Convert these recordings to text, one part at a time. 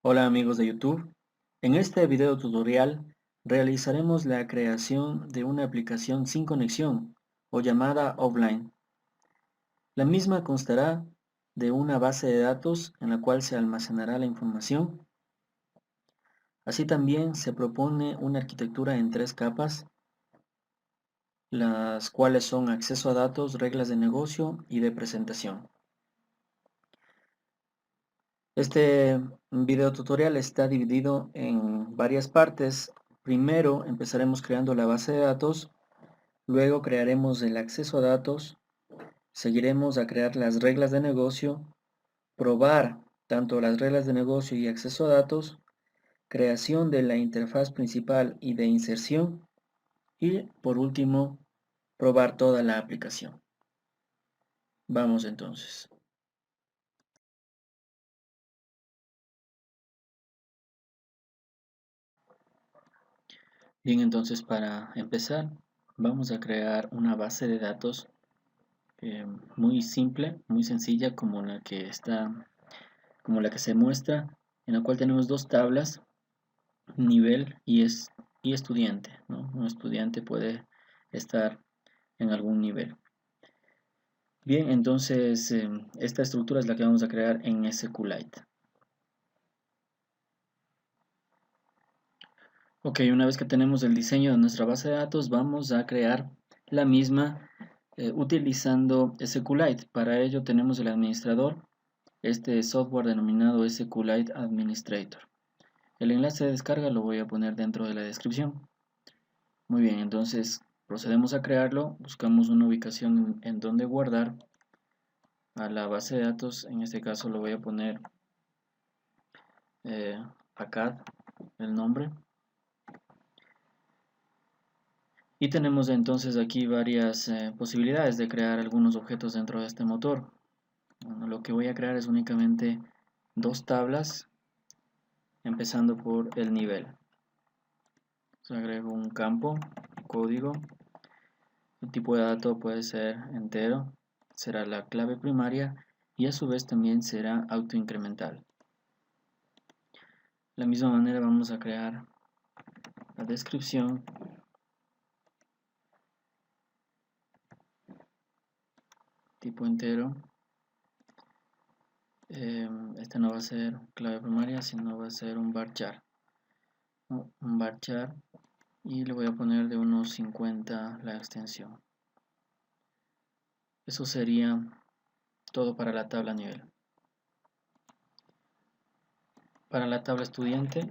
Hola amigos de YouTube, en este video tutorial realizaremos la creación de una aplicación sin conexión o llamada offline. La misma constará de una base de datos en la cual se almacenará la información. Así también se propone una arquitectura en 3 capas, las cuales son acceso a datos, reglas de negocio y de presentación. Este video tutorial está dividido en varias partes. Primero empezaremos creando la base de datos, luego crearemos el acceso a datos, seguiremos a crear las reglas de negocio, probar tanto las reglas de negocio y acceso a datos, creación de la interfaz principal y de inserción y por último probar toda la aplicación. Vamos entonces. Bien, entonces para empezar vamos a crear una base de datos muy simple, muy sencilla como la que se muestra, en la cual tenemos dos tablas, nivel y estudiante, ¿no? Un estudiante puede estar en algún nivel. Bien, entonces esta estructura es la que vamos a crear en SQLite. Ok, una vez que tenemos el diseño de nuestra base de datos, vamos a crear la misma utilizando SQLite. Para ello tenemos el administrador, este software denominado SQLite Administrator. El enlace de descarga lo voy a poner dentro de la descripción. Muy bien, entonces procedemos a crearlo, buscamos una ubicación en donde guardar a la base de datos, en este caso lo voy a poner acá el nombre. Y tenemos entonces aquí varias posibilidades de crear algunos objetos dentro de este motor. Bueno, lo que voy a crear es únicamente dos tablas, empezando por el nivel. Entonces agrego un campo, código. El tipo de dato puede ser entero, será la clave primaria y a su vez también será autoincremental. De la misma manera vamos a crear la descripción, tipo entero. Este no va a ser clave primaria, sino va a ser un varchar, ¿no? Un varchar, y le voy a poner de unos 50 la extensión. Eso sería todo para la tabla nivel. Para la tabla estudiante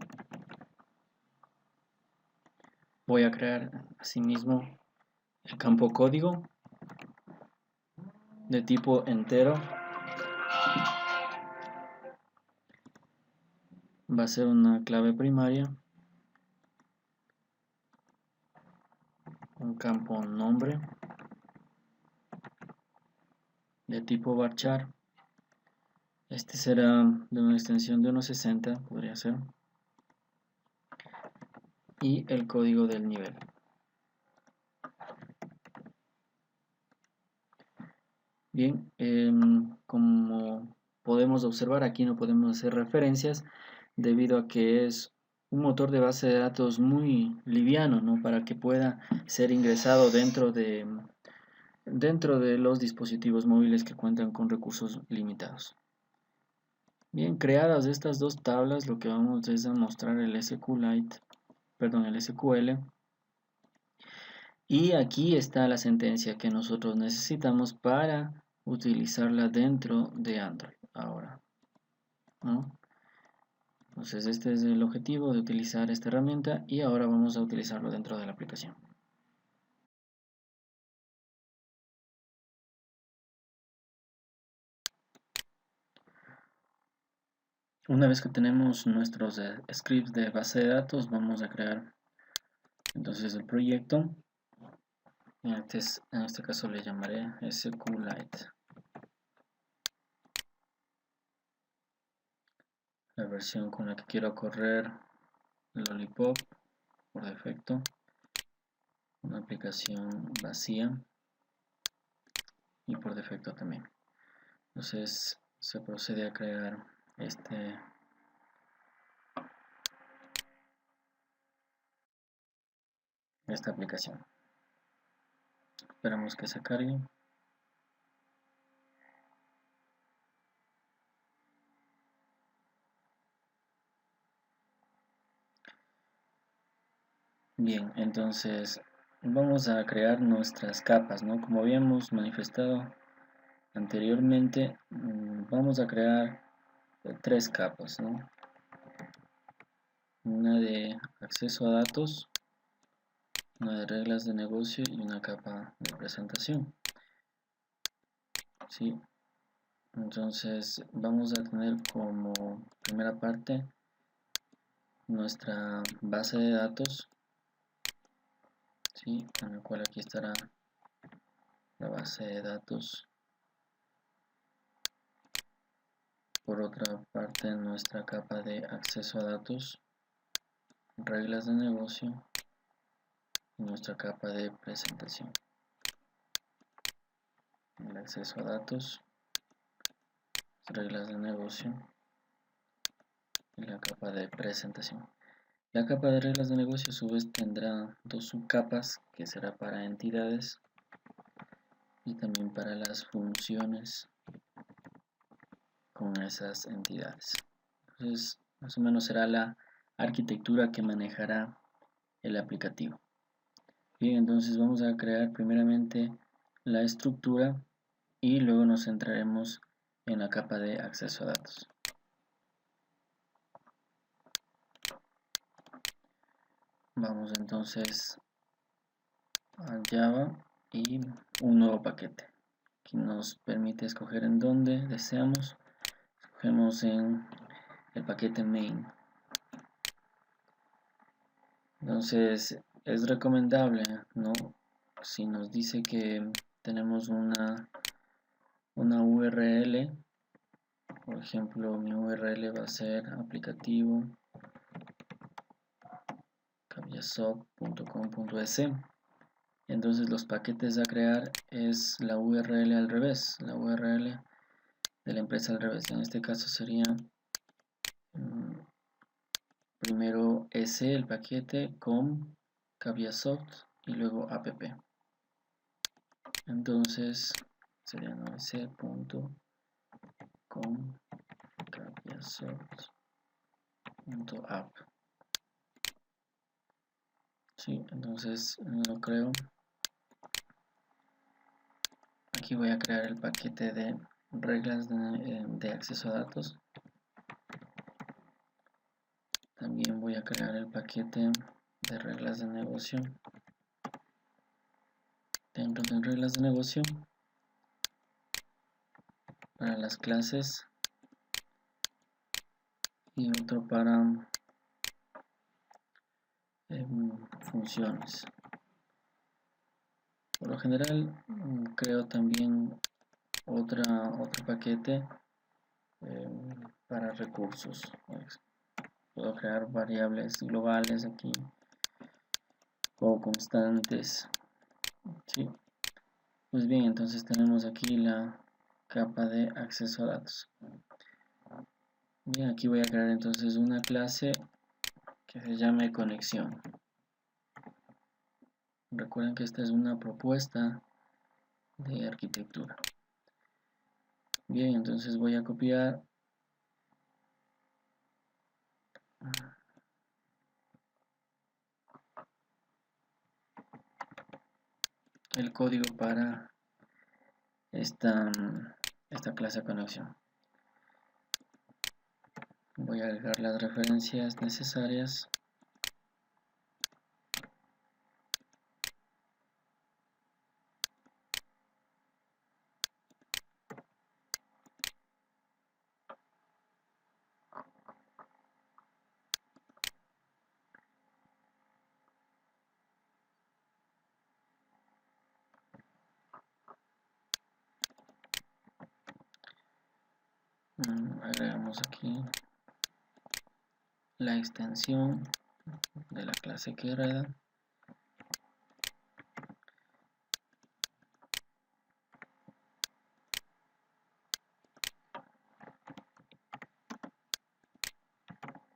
voy a crear asimismo el campo código de tipo entero. Va a ser una clave primaria, un campo nombre de tipo varchar. Este será de una extensión de unos 60, podría ser, y el código del nivel. Bien, como podemos observar, aquí no podemos hacer referencias debido a que es un motor de base de datos muy liviano, ¿no? Para que pueda ser ingresado dentro de los dispositivos móviles que cuentan con recursos limitados. Bien, creadas estas dos tablas, lo que vamos es a mostrar el SQLite, perdón, el SQL. Y aquí está la sentencia que nosotros necesitamos para utilizarla dentro de Android ahora, ¿no? Entonces este es el objetivo de utilizar esta herramienta y ahora vamos a utilizarlo dentro de la aplicación. Una vez que tenemos nuestros scripts de base de datos, vamos a crear entonces el proyecto. En este caso le llamaré SQLite. La versión con la que quiero correr Lollipop por defecto, una aplicación vacía y por defecto también. Entonces se procede a crear este esta aplicación. Esperamos que se cargue. Bien, entonces vamos a crear nuestras capas, ¿no? Como habíamos manifestado anteriormente, vamos a crear tres capas, ¿no? Una de acceso a datos, una de reglas de negocio y una capa de presentación. ¿Sí? Entonces vamos a tener como primera parte nuestra base de datos, ¿sí? En la cual aquí estará la base de datos. Por otra parte, nuestra capa de acceso a datos, reglas de negocio y nuestra capa de presentación. El acceso a datos, reglas de negocio y la capa de presentación. La capa de reglas de negocio a su vez tendrá dos subcapas, que será para entidades y también para las funciones con esas entidades. Entonces, más o menos será la arquitectura que manejará el aplicativo. Bien, entonces vamos a crear primeramente la estructura y luego nos centraremos en la capa de acceso a datos. Vamos entonces a Java y un nuevo paquete que nos permite escoger en dónde deseamos. Escogemos en el paquete main. Entonces es recomendable, ¿no? Si nos dice que tenemos una URL, por ejemplo, mi URL va a ser aplicativo cabiasoft.com.es. Entonces los paquetes a crear es la URL al revés, la URL de la empresa al revés. En este caso sería primero s, el paquete, com, cabiasoft y luego app. Entonces sería s.com cabiasoft.app. Sí, entonces lo creo. Aquí voy a crear el paquete de reglas de acceso a datos. También voy a crear el paquete de reglas de negocio. Dentro de reglas de negocio, para las clases y otro para funciones. Por lo general creo también otro paquete para recursos. Puedo crear variables globales aquí o constantes. ¿Sí? Pues bien, entonces tenemos aquí la capa de acceso a datos. Bien, aquí voy a crear entonces una clase que se llame conexión. Recuerden que esta es una propuesta de arquitectura. Bien, entonces voy a copiar el código para esta clase de conexión. Voy a agregar las referencias necesarias. Agregamos aquí la extensión de la clase que hereda.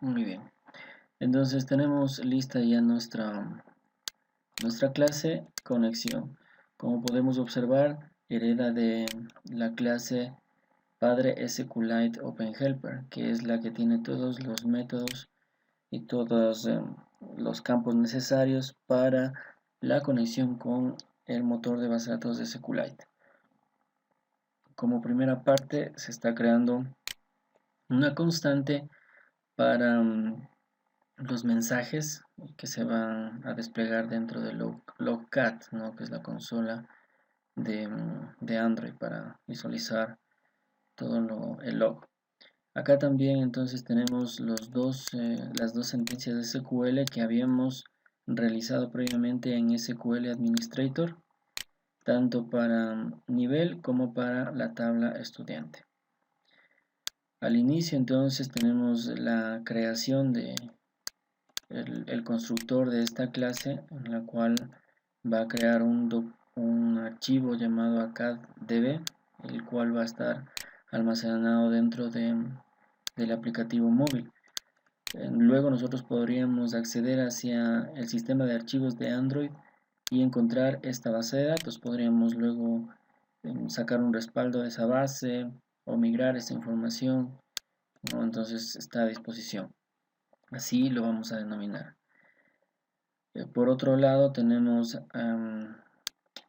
Muy bien, entonces tenemos lista ya nuestra Nuestra clase conexión, como podemos observar, hereda de la clase padre SQLite OpenHelper, que es la que tiene todos los métodos y todos los campos necesarios para la conexión con el motor de base de datos de SQLite. Como primera parte se está creando una constante para los mensajes que se van a desplegar dentro de logcat, ¿no? Que es la consola de Android para visualizar todo el log. Acá también entonces tenemos las dos sentencias de SQL que habíamos realizado previamente en SQL Administrator, tanto para nivel como para la tabla estudiante. Al inicio entonces tenemos la creación de el constructor de esta clase, en la cual va a crear un archivo llamado acad.db, el cual va a estar almacenado dentro del aplicativo móvil. Luego nosotros podríamos acceder hacia el sistema de archivos de Android y encontrar esta base de datos. Podríamos luego sacar un respaldo de esa base o migrar esta información, ¿no? Entonces está a disposición. Así lo vamos a denominar. Por otro lado tenemos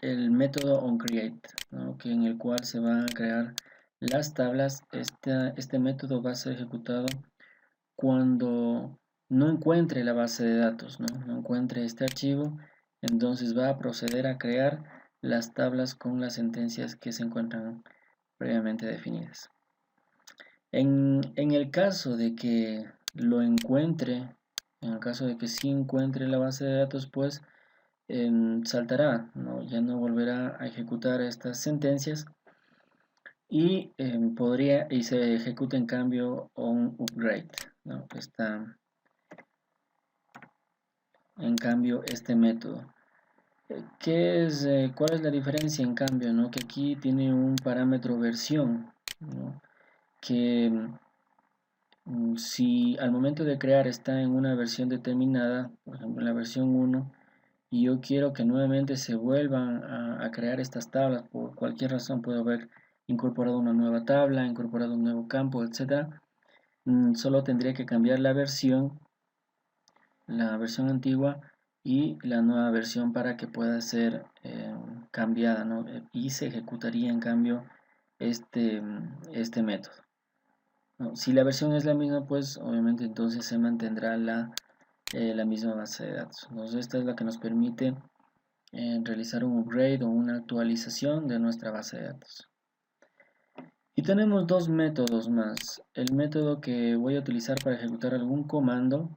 el método onCreate, ¿no? Que en el cual se van a crear las tablas. Este método va a ser ejecutado cuando no encuentre la base de datos, no encuentre este archivo, entonces va a proceder a crear las tablas con las sentencias que se encuentran previamente definidas. En el caso de que lo encuentre, en el caso de que sí encuentre la base de datos, pues saltará, ¿no? Ya no volverá a ejecutar estas sentencias y se ejecuta en cambio un upgrade, ¿no? En cambio este método. ¿Cuál es la diferencia en cambio, ¿no? Que aquí tiene un parámetro versión, ¿no? Que si al momento de crear está en una versión determinada, por ejemplo en la versión 1, y yo quiero que nuevamente se vuelvan a crear estas tablas, por cualquier razón puedo haber incorporado una nueva tabla, incorporado un nuevo campo, etcétera, solo tendría que cambiar la versión antigua y la nueva versión para que pueda ser cambiada, ¿no? Y se ejecutaría en cambio este método, ¿no? Si la versión es la misma, pues obviamente entonces se mantendrá la misma base de datos. Entonces esta es la que nos permite realizar un upgrade o una actualización de nuestra base de datos. Y tenemos dos métodos más. El método que voy a utilizar para ejecutar algún comando,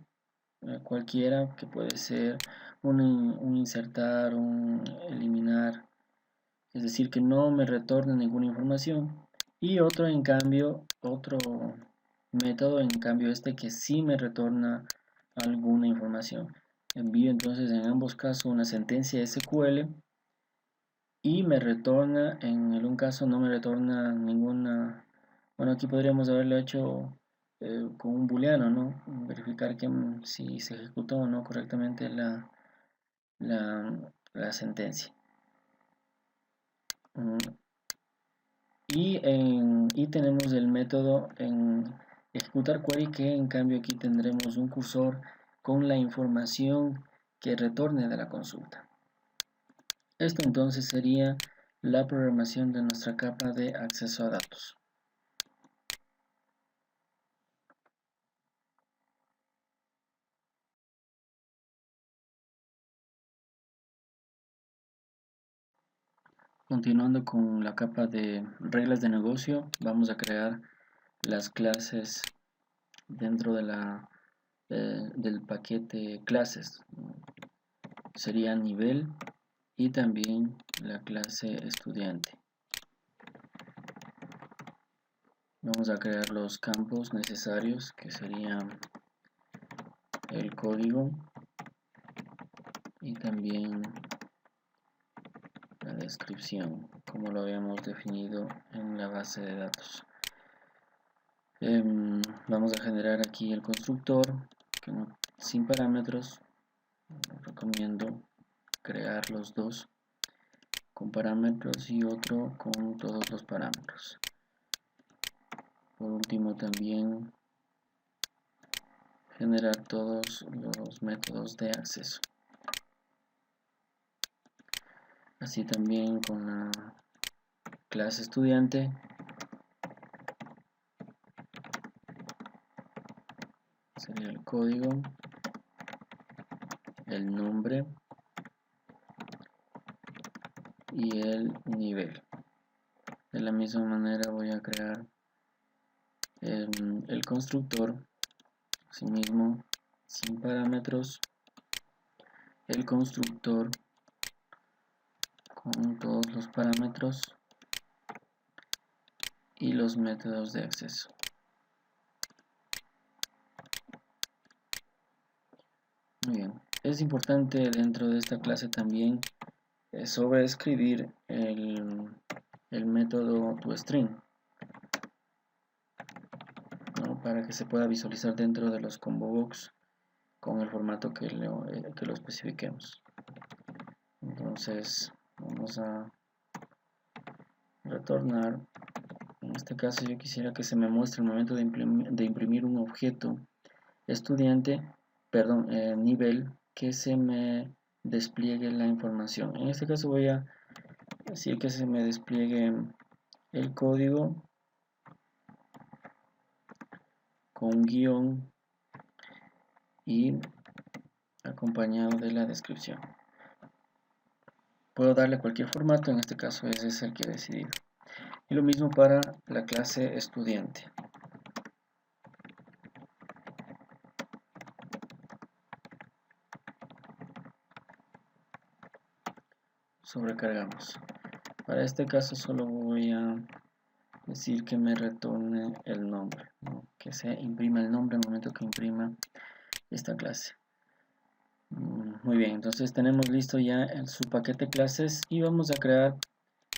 cualquiera, que puede ser un insertar, un eliminar, es decir, que no me retorne ninguna información. Y otro, en cambio, otro método, en cambio, este que sí me retorna alguna información. Envío entonces en ambos casos una sentencia SQL y me retorna, en un caso no me retorna ninguna, bueno, aquí podríamos haberlo hecho con un booleano, ¿no? Verificar que si se ejecutó o no correctamente la sentencia. Y tenemos el método en ejecutar query, que en cambio aquí tendremos un cursor con la información que retorne de la consulta. Esto entonces sería la programación de nuestra capa de acceso a datos. Continuando con la capa de reglas de negocio, vamos a crear las clases dentro del paquete clases. Sería nivel y también la clase estudiante. Vamos a crear los campos necesarios, que serían el código y también la descripción, como lo habíamos definido en la base de datos. Vamos a generar aquí el constructor sin parámetros. Recomiendo crear los dos con parámetros y otro con todos los parámetros. Por último, también generar todos los métodos de acceso. Así también con la clase estudiante sería el código, el nombre y el nivel. De la misma manera voy a crear el constructor, asimismo sin parámetros, el constructor con todos los parámetros y los métodos de acceso. Muy bien, es importante dentro de esta clase también sobreescribir el método toString, ¿no? Para que se pueda visualizar dentro de los combo box con el formato que lo especifiquemos. Entonces vamos a retornar. En este caso yo quisiera que se me muestre el momento de imprimir un objeto estudiante, perdón, nivel, que se me despliegue la información. En este caso voy a decir que se me despliegue el código con un guión y acompañado de la descripción. Puedo darle cualquier formato, en este caso ese es el que he decidido. Y lo mismo para la clase estudiante. Sobrecargamos. Para este caso solo voy a decir que me retorne el nombre, ¿no? Que se imprima el nombre al momento que imprima esta clase. Muy bien, entonces tenemos listo ya el subpaquete clases y vamos a crear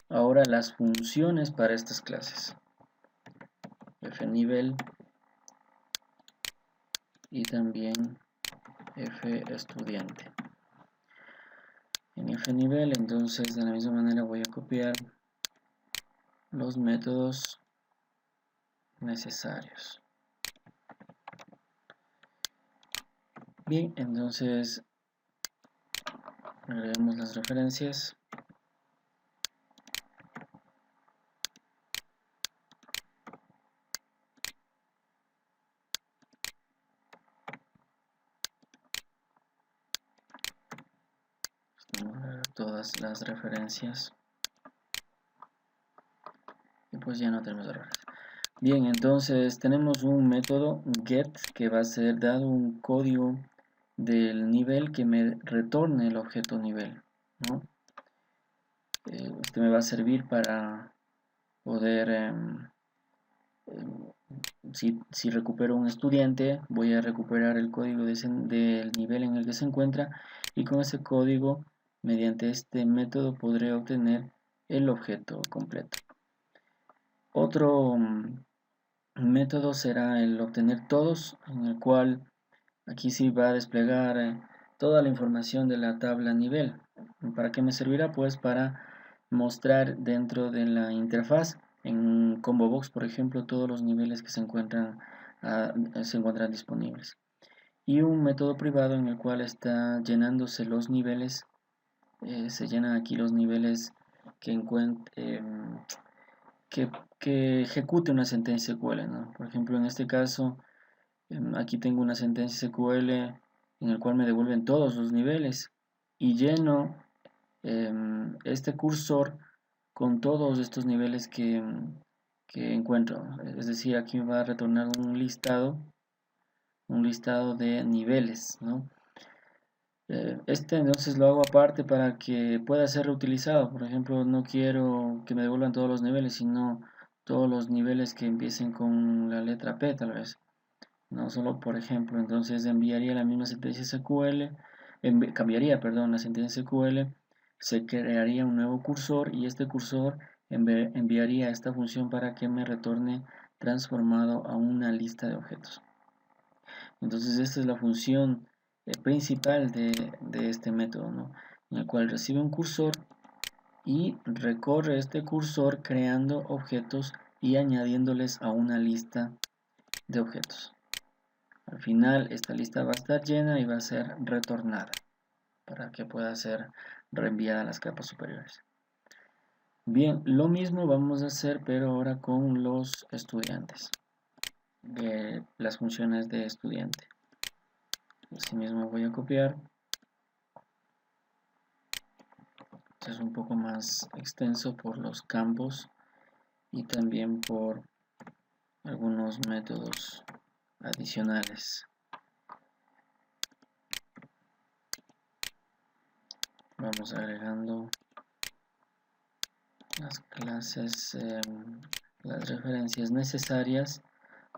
ahora las funciones para estas clases. fNivel y también fEstudiante. En fNivel, entonces de la misma manera voy a copiar los métodos necesarios. Bien, entonces agregamos las referencias. Todas las referencias y pues ya no tenemos errores. Bien, entonces tenemos un método get que va a ser dado un código del nivel que me retorne el objeto nivel, ¿no? Este me va a servir para poder si recupero un estudiante, voy a recuperar el código del nivel en el que se encuentra y con ese código, mediante este método, podré obtener el objeto completo. Otro método será el obtener todos, en el cual aquí sí va a desplegar toda la información de la tabla nivel. ¿Para qué me servirá? Pues para mostrar dentro de la interfaz en ComboBox, por ejemplo, todos los niveles que se encuentran disponibles. Y un método privado en el cual está llenándose los niveles, se llenan aquí los niveles que ejecute una sentencia SQL, ¿no? Por ejemplo, en este caso, aquí tengo una sentencia SQL en el cual me devuelven todos los niveles y lleno este cursor con todos estos niveles que encuentro. Es decir, aquí me va a retornar un listado de niveles, ¿no? Este entonces lo hago aparte para que pueda ser reutilizado. Por ejemplo, no quiero que me devuelvan todos los niveles, sino todos los niveles que empiecen con la letra P, tal vez. No solo, por ejemplo, entonces enviaría la misma sentencia SQL, cambiaría, perdón, la sentencia SQL, se crearía un nuevo cursor y este cursor enviaría esta función para que me retorne transformado a una lista de objetos. Entonces esta es la función principal de este método, ¿no? en el cual recibe un cursor y recorre este cursor creando objetos y añadiéndoles a una lista de objetos. Al final esta lista va a estar llena y va a ser retornada para que pueda ser reenviada a las capas superiores. Bien, lo mismo vamos a hacer pero ahora con los estudiantes, las funciones de estudiante. Asimismo voy a copiar. Este es un poco más extenso por los campos y también por algunos métodos adicionales. Vamos agregando las clases, las referencias necesarias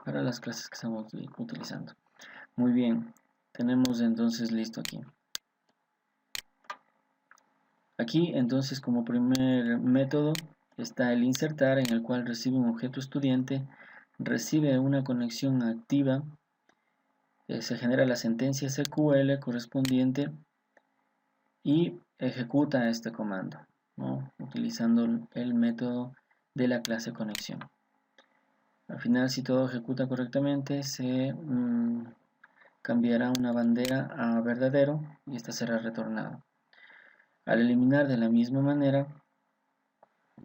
para las clases que estamos utilizando. Muy bien, tenemos entonces listo aquí. Aquí entonces como primer método está el insertar, en el cual recibe un objeto estudiante, recibe una conexión activa, se genera la sentencia SQL correspondiente y ejecuta este comando, ¿no? Utilizando el método de la clase conexión. Al final, si todo ejecuta correctamente, se cambiará una bandera a verdadero y esta será retornada. Al eliminar de la misma manera,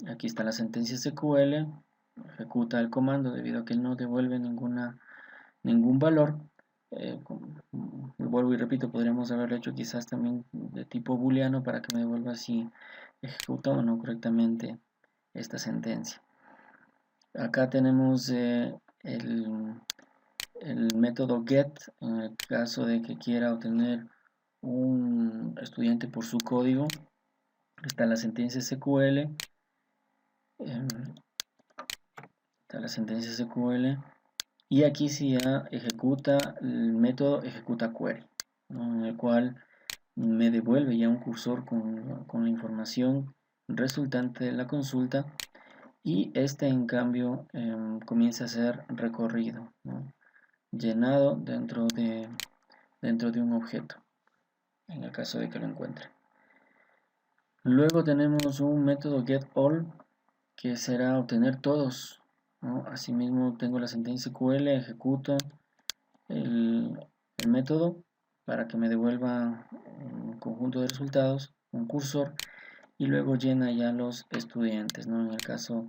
aquí está la sentencia SQL, ejecuta el comando debido a que no devuelve ningún valor. Vuelvo y repito, podríamos haberlo hecho quizás también de tipo booleano para que me devuelva si ejecutó o no correctamente esta sentencia. Acá tenemos el método get, en el caso de que quiera obtener un estudiante por su código. Está la sentencia SQL, está la sentencia SQL, y aquí sí ya ejecuta el método ejecuta query, ¿no? En el cual me devuelve ya un cursor con la información resultante de la consulta, y este en cambio comienza a ser recorrido, ¿no? Llenado dentro de un objeto, en el caso de que lo encuentre. Luego tenemos un método getAll, que será obtener todos, ¿no? Asimismo tengo la sentencia SQL, ejecuto el método para que me devuelva un conjunto de resultados, un cursor, y luego llena ya los estudiantes, ¿no? En el caso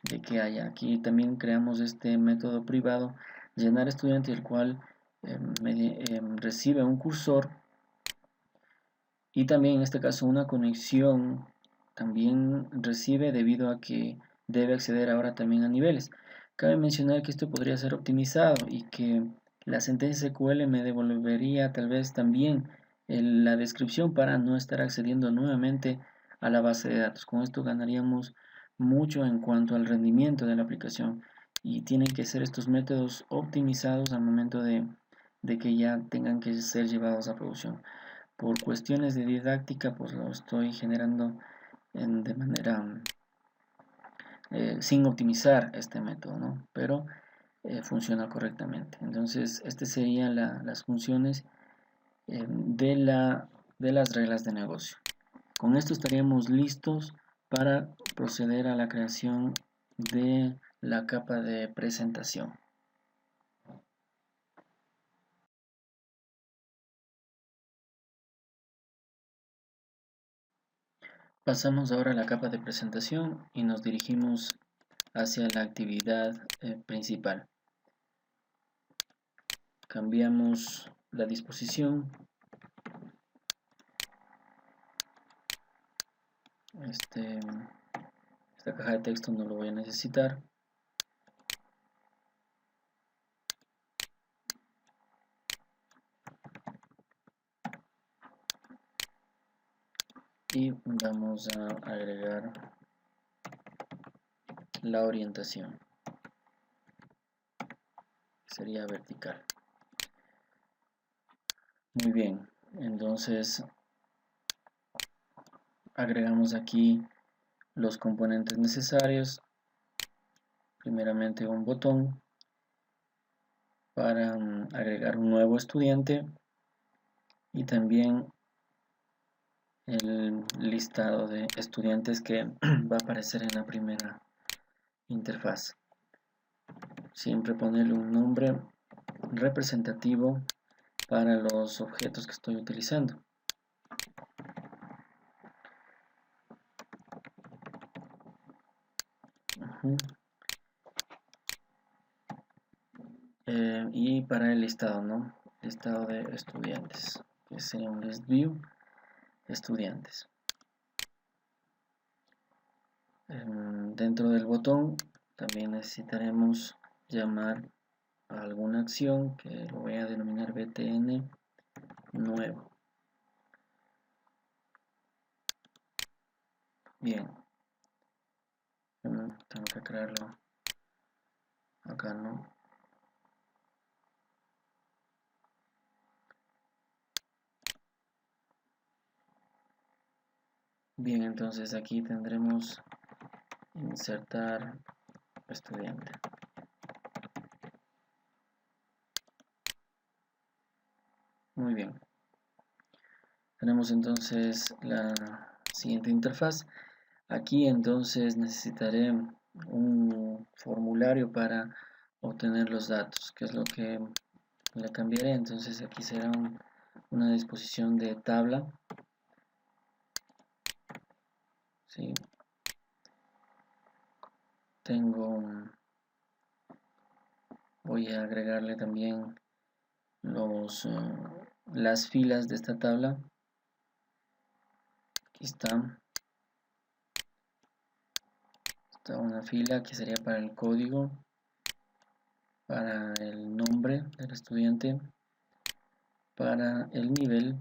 de que haya. Aquí también creamos este método privado, llenar estudiante, el cual recibe un cursor y también en este caso una conexión también recibe, debido a que debe acceder ahora también a niveles. Cabe mencionar que esto podría ser optimizado y que la sentencia SQL me devolvería tal vez también la descripción para no estar accediendo nuevamente a la base de datos. Con esto ganaríamos mucho en cuanto al rendimiento de la aplicación, y tienen que ser estos métodos optimizados al momento de que ya tengan que ser llevados a producción. Por cuestiones de didáctica, pues lo estoy generando de manera sin optimizar este método, ¿no? Pero funciona correctamente. Entonces, estas serían las funciones de las reglas de negocio. Con esto estaríamos listos para proceder a la creación de la capa de presentación. Pasamos ahora a la capa de presentación y nos dirigimos hacia la actividad principal. Cambiamos la disposición. Esta caja de texto no lo voy a necesitar. Y vamos a agregar la orientación. Sería vertical. Muy bien, entonces agregamos aquí los componentes necesarios. Primeramente un botón para agregar un nuevo estudiante, y también el listado de estudiantes que va a aparecer en la primera interfaz. Siempre ponerle un nombre representativo para los objetos que estoy utilizando. Y para el listado, ¿no? Listado de estudiantes, que sería un list view estudiantes. Dentro del botón también necesitaremos llamar a alguna acción que lo voy a denominar btn nuevo. Bien, tengo que crearlo acá, ¿no? Bien, entonces aquí tendremos insertar estudiante. Muy bien. Tenemos entonces la siguiente interfaz. Aquí entonces necesitaré un formulario para obtener los datos, que es lo que le cambiaré. Entonces aquí será una disposición de tabla. ¿Sí? Voy a agregarle también las filas de esta tabla. Aquí está una fila que sería para el código, para el nombre del estudiante, para el nivel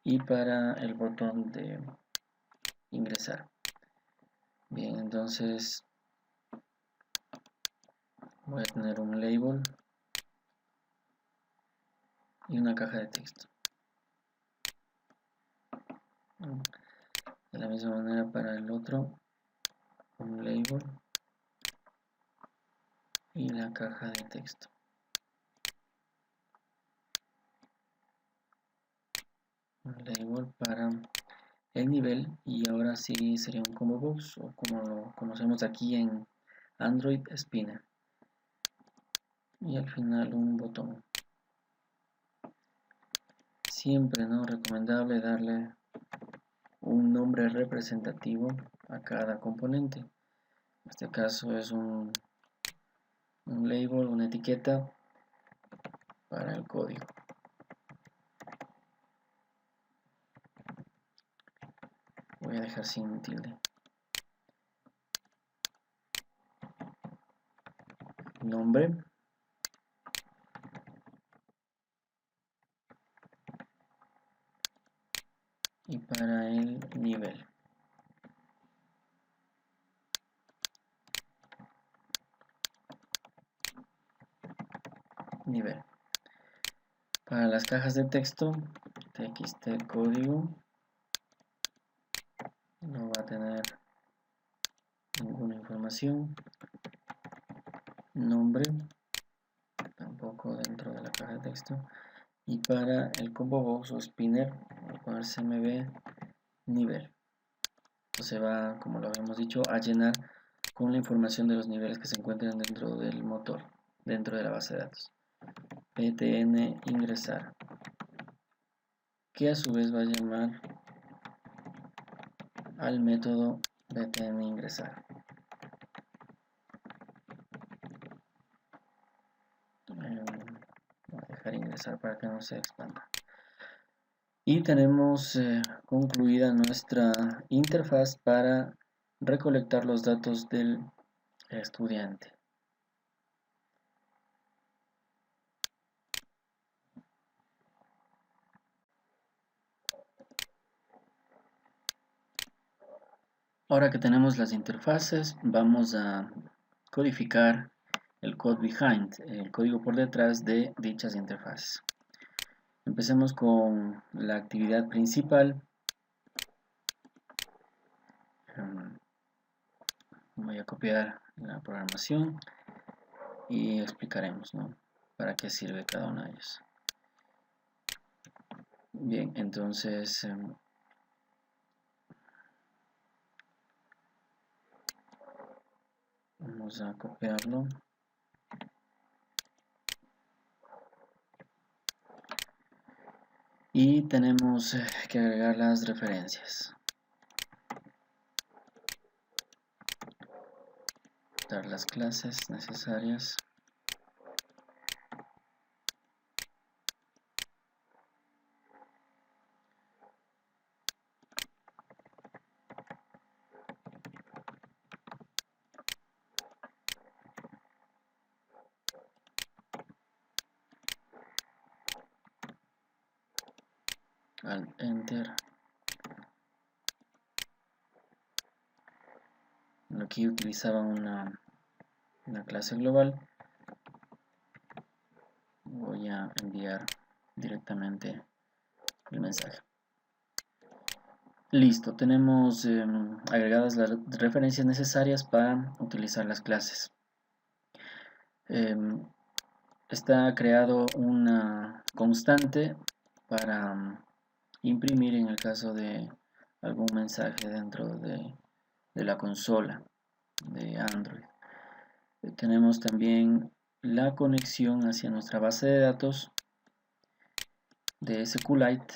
y para el botón de ingresar. Bien, entonces voy a tener un label y una caja de texto. De la misma manera para el otro, un label y la caja de texto. Un label para el nivel y ahora sí sería un combo box o como lo conocemos aquí en Android, spinner. Y al final un botón. Siempre no recomendable darle un nombre representativo a cada componente. En este caso es un label, una etiqueta para el código. Voy a dejar sin tilde. Nombre. Y para el nivel. Nivel. Para las cajas de texto, txt código. No va a tener ninguna información. Nombre. Tampoco dentro de la caja de texto. Y para el combo box o spinner, voy a poner cmb nivel. Entonces va, como lo habíamos dicho, a llenar con la información de los niveles que se encuentran dentro del motor, dentro de la base de datos. btn ingresar, que a su vez va a llamar al método btn ingresar. Voy a dejar ingresar para que no se expanda. Y tenemos concluida nuestra interfaz para recolectar los datos del estudiante. Ahora que tenemos las interfaces, vamos a codificar el code behind, el código por detrás de dichas interfaces. Empecemos con la actividad principal. Voy a copiar la programación y explicaremos, ¿no?, para qué sirve cada una de ellas. Bien, entonces Vamos a copiarlo. Y tenemos que agregar las referencias. Dar las clases necesarias. Al enter. Aquí utilizaba una clase global. Voy a enviar directamente el mensaje. Listo, tenemos agregadas las referencias necesarias para utilizar las clases. Está creado una constante para imprimir en el caso de algún mensaje dentro de la consola de Android. Tenemos también la conexión hacia nuestra base de datos de SQLite.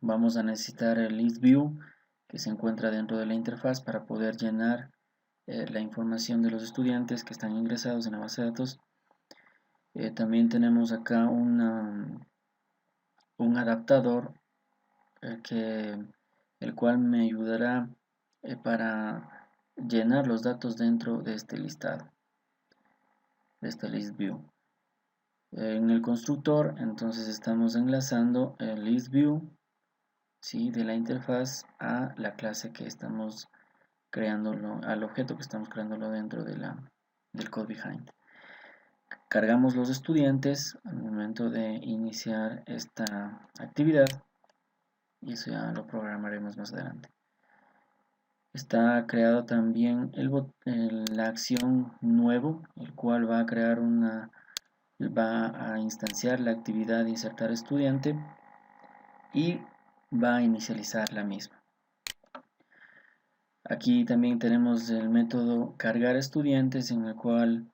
Vamos a necesitar el ListView que se encuentra dentro de la interfaz para poder llenar la información de los estudiantes que están ingresados en la base de datos. También tenemos acá un adaptador el cual me ayudará para llenar los datos dentro de este listado, de este ListView. En el constructor entonces estamos enlazando el ListView, ¿sí?, de la interfaz a la clase que estamos creándolo, al objeto que estamos creándolo dentro de del code behind. Cargamos los estudiantes al momento de iniciar esta actividad y eso ya lo programaremos más adelante. Está creado también la acción nuevo, el cual va a crear va a instanciar la actividad de insertar estudiante y va a inicializar la misma. Aquí también tenemos el método cargar estudiantes, en el cual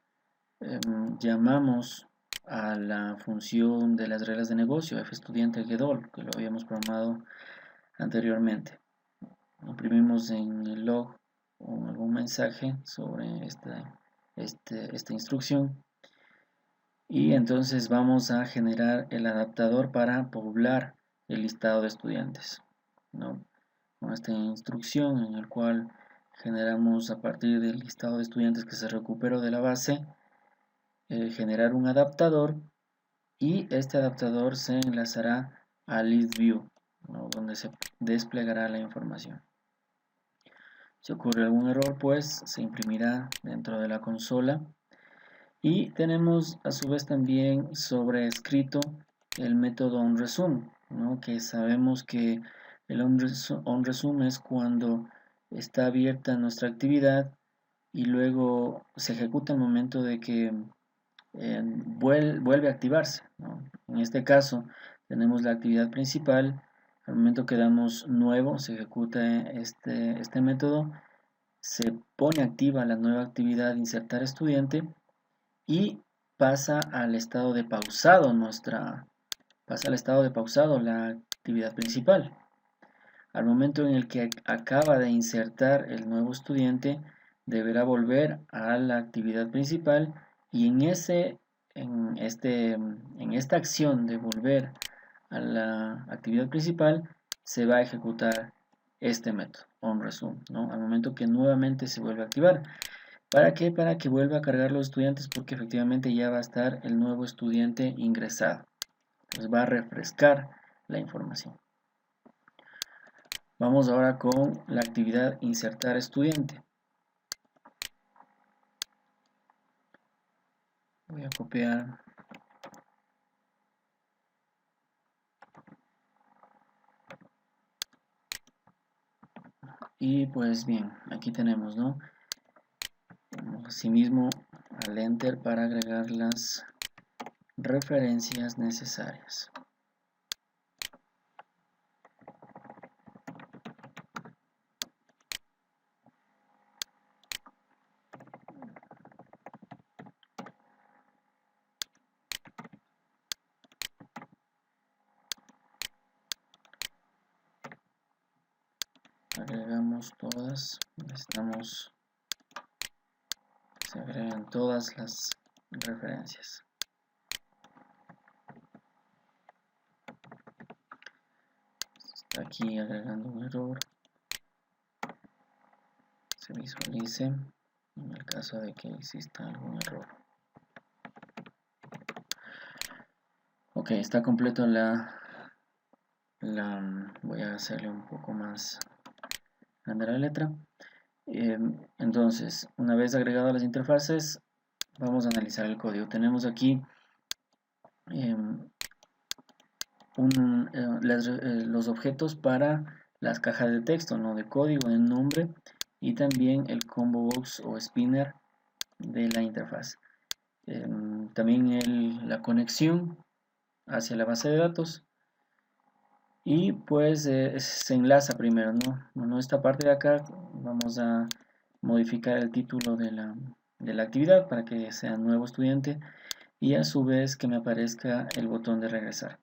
llamamos a la función de las reglas de negocio fEstudianteGetAll, que lo habíamos programado anteriormente. Imprimimos en el log algún mensaje sobre esta instrucción y entonces vamos a generar el adaptador para poblar el listado de estudiantes, ¿no?, con esta instrucción en el cual generamos a partir del listado de estudiantes que se recuperó de la base, generar un adaptador, y este adaptador se enlazará al ListView, ¿no?, donde se desplegará la información. Si ocurre algún error, pues se imprimirá dentro de la consola. Y tenemos a su vez también sobrescrito el método onResume, ¿no?, que sabemos que el onResume es cuando está abierta nuestra actividad y luego se ejecuta al momento de que vuelve a activarse, ¿no? En este caso tenemos la actividad principal. Al momento que damos nuevo, se ejecuta este método, se pone activa la nueva actividad insertar estudiante y pasa al estado de pausado la actividad principal. Al momento en el que acaba de insertar el nuevo estudiante, deberá volver a la actividad principal, y en esta acción de volver a la actividad principal se va a ejecutar este método onResume, ¿no?, al momento que nuevamente se vuelve a activar. ¿Para qué? Para que vuelva a cargar los estudiantes, porque efectivamente ya va a estar el nuevo estudiante ingresado. Entonces va a refrescar la información. Vamos ahora con la actividad insertar estudiante. Voy a copiar y pues bien, aquí tenemos, ¿no?, asimismo al enter para agregar las referencias necesarias. todas, necesitamos que se agreguen todas las referencias. Está aquí agregando un error, se visualice en el caso de que exista algún error. Ok, está completo voy a hacerle un poco más grande la letra. Entonces, una vez agregadas las interfaces, vamos a analizar el código. Tenemos aquí los objetos para las cajas de texto, ¿no? De código, de nombre, y también el combo box o spinner de la interfaz. También la conexión hacia la base de datos, y pues se enlaza primero, ¿no? Bueno, esta parte de acá vamos a modificar el título de la actividad para que sea nuevo estudiante, y a su vez que me aparezca el botón de regresar.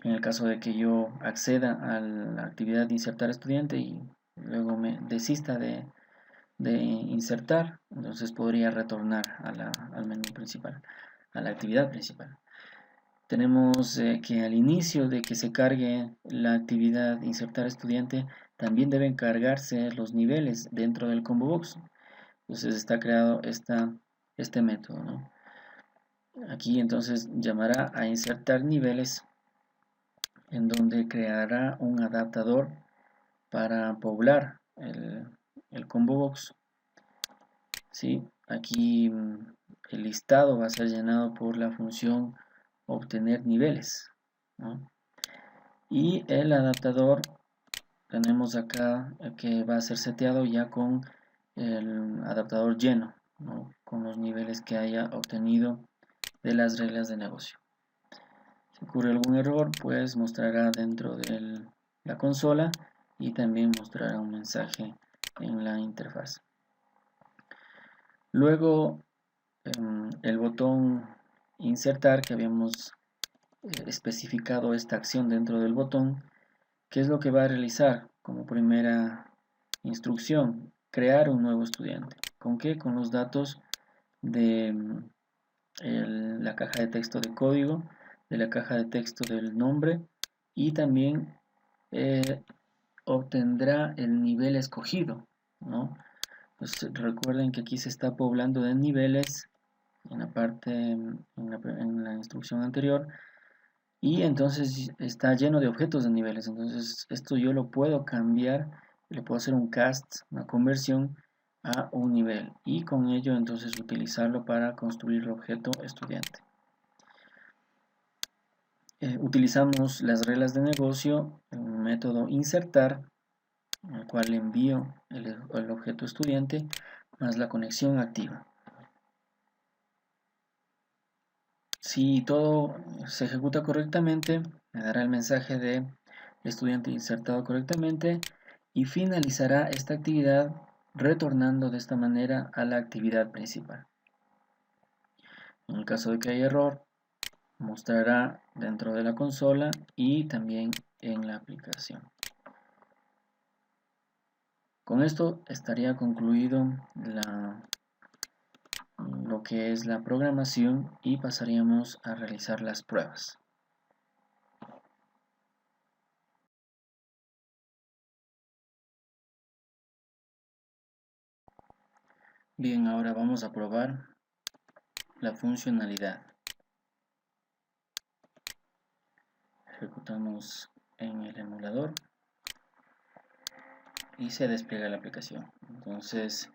En el caso de que yo acceda a la actividad de insertar estudiante y luego me desista de insertar, entonces podría retornar al menú principal, a la actividad principal. Tenemos que al inicio de que se cargue la actividad de insertar estudiante, también deben cargarse los niveles dentro del combo box. Entonces está creado este método, ¿no? Aquí entonces llamará a insertar niveles, en donde creará un adaptador para poblar el combo box. ¿Sí? Aquí el listado va a ser llenado por la función obtener niveles, ¿no? Y el adaptador tenemos acá que va a ser seteado ya con el adaptador lleno, ¿no? Con los niveles que haya obtenido de las reglas de negocio. Si ocurre algún error, pues mostrará dentro de la consola y también mostrará un mensaje en la interfaz. Luego el botón insertar, que habíamos especificado esta acción dentro del botón, ¿qué es lo que va a realizar como primera instrucción? Crear un nuevo estudiante. ¿Con qué? Con los datos de la caja de texto de código, de la caja de texto del nombre, y también obtendrá el nivel escogido, ¿no? Pues recuerden que aquí se está poblando de niveles en la parte, en la instrucción anterior, y entonces está lleno de objetos de niveles. Entonces esto yo lo puedo cambiar, le puedo hacer un cast, una conversión a un nivel, y con ello entonces utilizarlo para construir el objeto estudiante. Utilizamos las reglas de negocio en un método insertar, en el cual envío el objeto estudiante más la conexión activa. Si todo se ejecuta correctamente, me dará el mensaje de estudiante insertado correctamente, y finalizará esta actividad retornando de esta manera a la actividad principal. En el caso de que haya error, mostrará dentro de la consola y también en la aplicación. Con esto estaría concluido lo que es la programación, y pasaríamos a realizar las pruebas. Bien, ahora vamos a probar la funcionalidad. Ejecutamos en el emulador y se despliega la aplicación. Entonces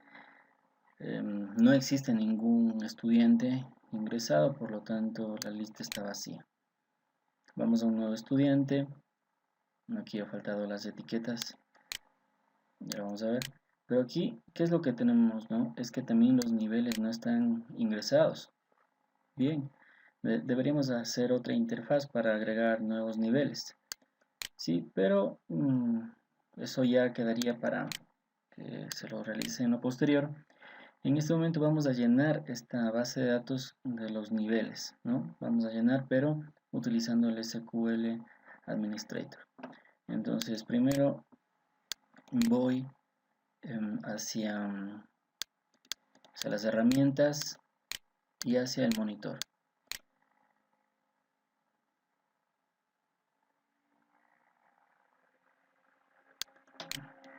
no existe ningún estudiante ingresado, por lo tanto la lista está vacía. Vamos a un nuevo estudiante. Aquí ha faltado las etiquetas, ya vamos a ver. Pero aquí, ¿qué es lo que tenemos, no? Es que también los niveles no están ingresados. Bien, deberíamos hacer otra interfaz para agregar nuevos niveles. Sí, pero eso ya quedaría para que se lo realice en lo posterior. En este momento vamos a llenar esta base de datos de los niveles, ¿no? Vamos a llenar, pero utilizando el SQL Administrator. Entonces, primero voy hacia las herramientas y hacia el monitor.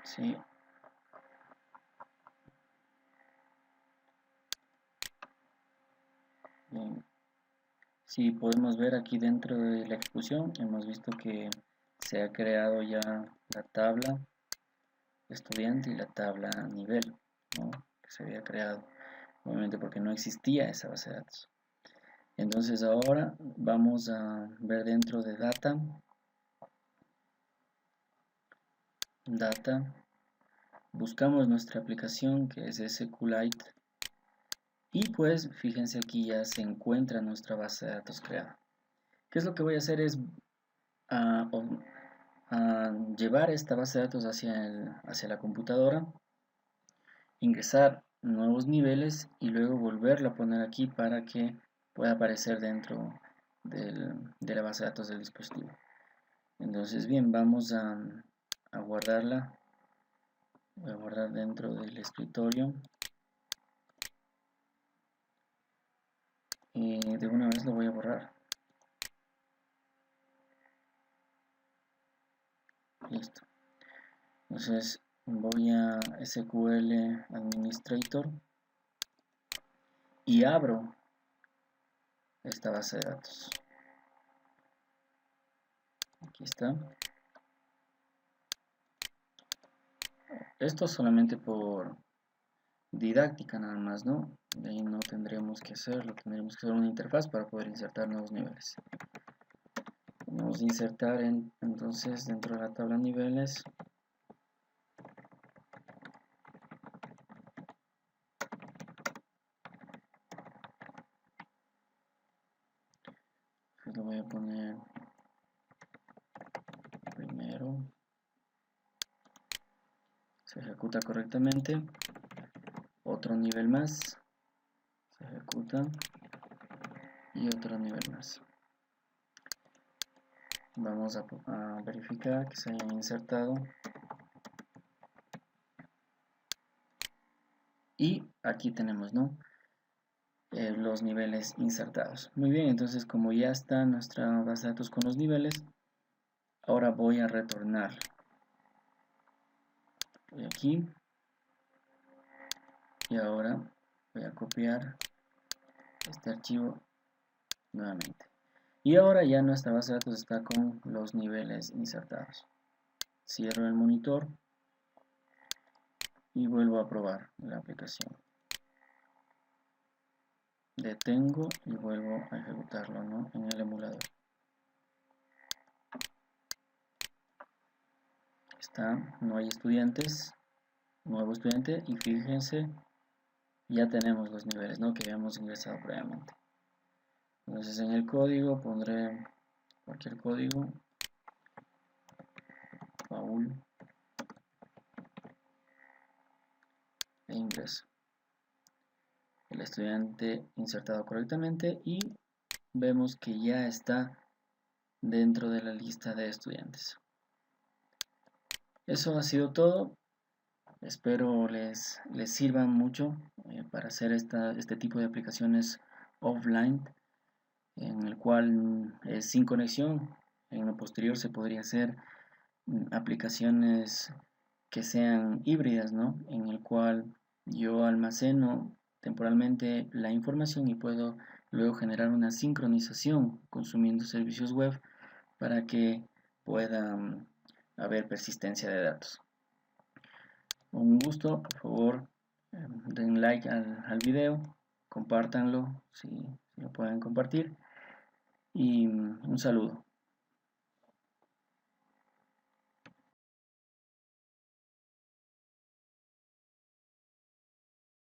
¿Sí? Bien. Si podemos ver aquí dentro de la ejecución, hemos visto que se ha creado ya la tabla estudiante y la tabla nivel, ¿no? Que se había creado, obviamente porque no existía esa base de datos. Entonces ahora vamos a ver dentro de data, buscamos nuestra aplicación que es SQLite y pues fíjense aquí ya se encuentra nuestra base de datos creada. ¿Qué es lo que voy a hacer? Es a llevar esta base de datos hacia la computadora, ingresar nuevos niveles y luego volverla a poner aquí para que pueda aparecer dentro de la base de datos del dispositivo. Entonces bien, vamos a guardarla. Voy a guardar dentro del escritorio y de una vez lo voy a borrar. Listo. Entonces voy a SQL Administrator y abro esta base de datos. Aquí está. Esto solamente por didáctica nada más, ¿no? De ahí no tendremos que hacerlo, tendremos que hacer una interfaz para poder insertar nuevos niveles. Vamos a insertar entonces dentro de la tabla niveles lo voy a poner primero, se ejecuta correctamente, otro nivel más, se ejecuta y otro nivel más. Vamos a verificar que se hayan insertado y aquí tenemos, ¿no? Los niveles insertados. Muy bien, entonces como ya está nuestra base de datos con los niveles, ahora voy a retornar. Voy aquí y ahora voy a copiar este archivo nuevamente. Y ahora ya nuestra base de datos está con los niveles insertados. Cierro el monitor y vuelvo a probar la aplicación. Detengo y vuelvo a ejecutarlo, ¿no? En el emulador. Está, no hay estudiantes, nuevo estudiante y fíjense, ya tenemos los niveles, ¿no? Que habíamos ingresado previamente. Entonces en el código pondré cualquier código, Paul, e ingreso. El estudiante insertado correctamente y vemos que ya está dentro de la lista de estudiantes. Eso ha sido todo. Espero les sirva mucho para hacer este tipo de aplicaciones offline, en el cual es sin conexión. En lo posterior se podría hacer aplicaciones que sean híbridas, ¿no? En el cual yo almaceno temporalmente la información y puedo luego generar una sincronización consumiendo servicios web para que pueda haber persistencia de datos. Un gusto, por favor, den like al video, compártanlo si lo pueden compartir y un saludo.